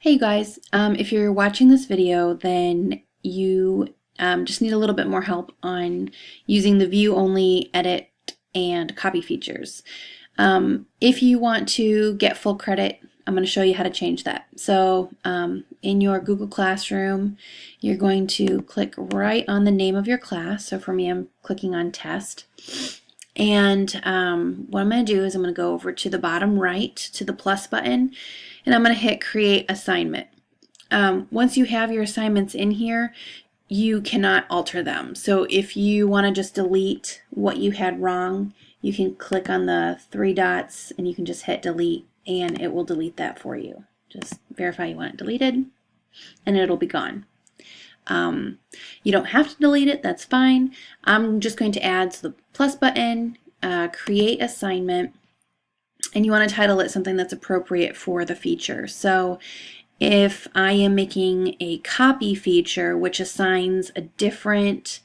Hey guys, if you're watching this video, then you just need a little bit more help on using the view only, edit, and copy features. If you want to get full credit, I'm going to show you how to change that. So in your Google Classroom, you're going to click right on the name of your class. So for me, I'm clicking on test. And what I'm going to do is I'm going to go over to the bottom right to the plus button, and I'm going to hit create assignment. Once you have your assignments in here, you cannot alter them. So if you want to just delete what you had wrong, you can click on the three dots and you can just hit delete and it will delete that for you. Just verify you want it deleted and it'll be gone. You don't have to delete it, that's fine. I'm just going to add to the plus button, create assignment, and you want to title it something that's appropriate for the feature. So if I am making a copy feature which assigns a different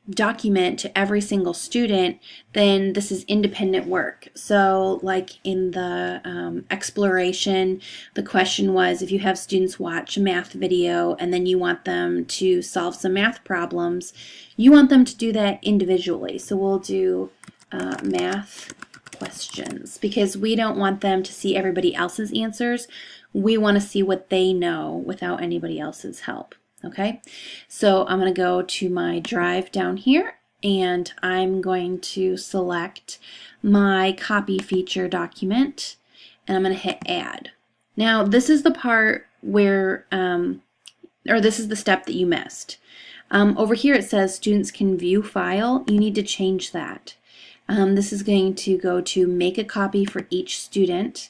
document to every single student, then this is independent work. So like in the exploration, the question was if you have students watch a math video and then you want them to solve some math problems, you want them to do that individually. So we'll do math questions because we don't want them to see everybody else's answers. We want to see what they know without anybody else's help. Okay, so I'm going to go to my drive down here and I'm going to select my copy feature document and I'm going to hit add. Now this is the part where, or this is the step that you missed. Over here it says students can view file. You need to change that. This is going to go to make a copy for each student,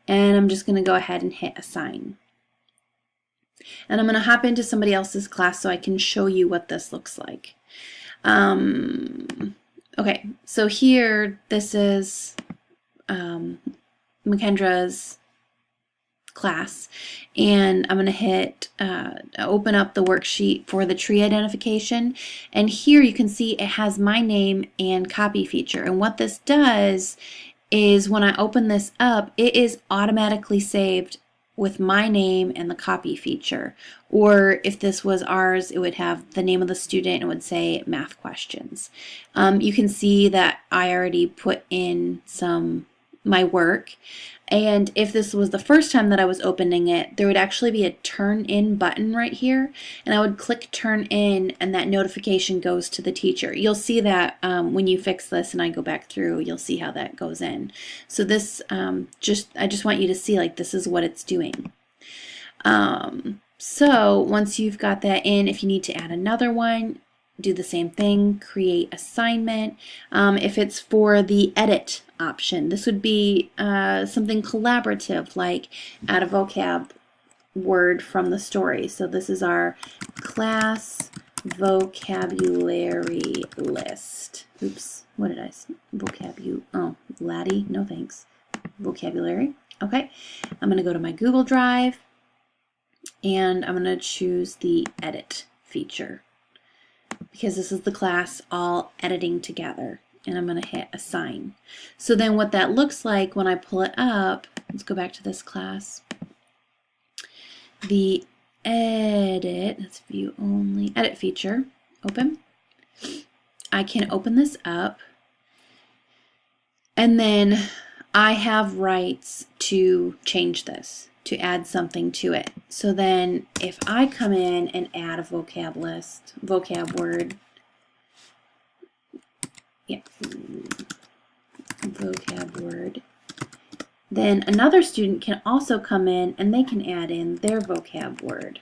and I'm just going to go ahead and hit assign. And I'm going to hop into somebody else's class so I can show you what this looks like. Okay, so here this is Makendra's class, and I'm going to hit open up the worksheet for the tree identification, and here you can see it has my name and copy feature, and what this does is when I open this up, it is automatically saved with my name and the copy feature. Or if this was ours, it would have the name of the student and it would say math questions. You can see that I already put in my work, and if this was the first time that I was opening it, there would actually be a turn in button right here, and I would click turn in and that notification goes to the teacher. You'll see that when you fix this and I go back through, you'll see how that goes in. So this I just want you to see like this is what it's doing. So once you've got that in, if you need to add another one, do the same thing, create assignment. If it's for the edit option, this would be something collaborative like add a vocab word from the story. So this is our class vocabulary list. Oops, what did I say? Oh, Laddie, no thanks. Vocabulary. Okay, I'm going to go to my Google Drive and I'm going to choose the edit feature, because this is the class all editing together, and I'm going to hit assign. So then what that looks like when I pull it up, let's go back to this class. The edit, that's view only, edit feature, open. I can open this up, and then I have rights to change this, to add something to it. So then if I come in and add a vocab list, vocab word, vocab word, then another student can also come in and they can add in their vocab word.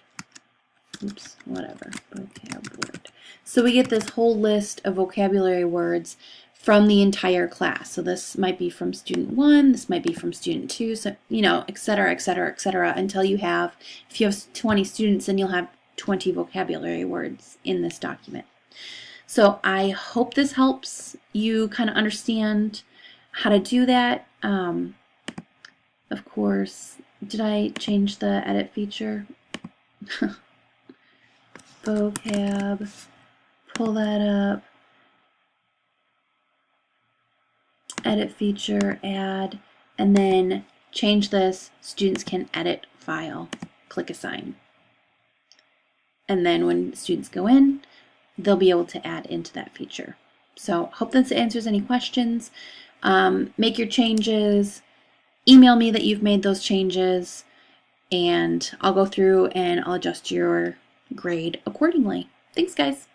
Oops, whatever, vocab word. So we get this whole list of vocabulary words from the entire class. So this might be from student 1, this might be from student 2, so you know, etc., etc., etc., until you have, if you have 20 students, then you'll have 20 vocabulary words in this document. So I hope this helps you kind of understand how to do that. Of course, did I change the edit feature? Vocab, pull that up. Edit feature, add, and then change this, students can edit file, click assign. And then when students go in, they'll be able to add into that feature. So hope this answers any questions. Make your changes, email me that you've made those changes, and I'll go through and I'll adjust your grade accordingly. Thanks, guys.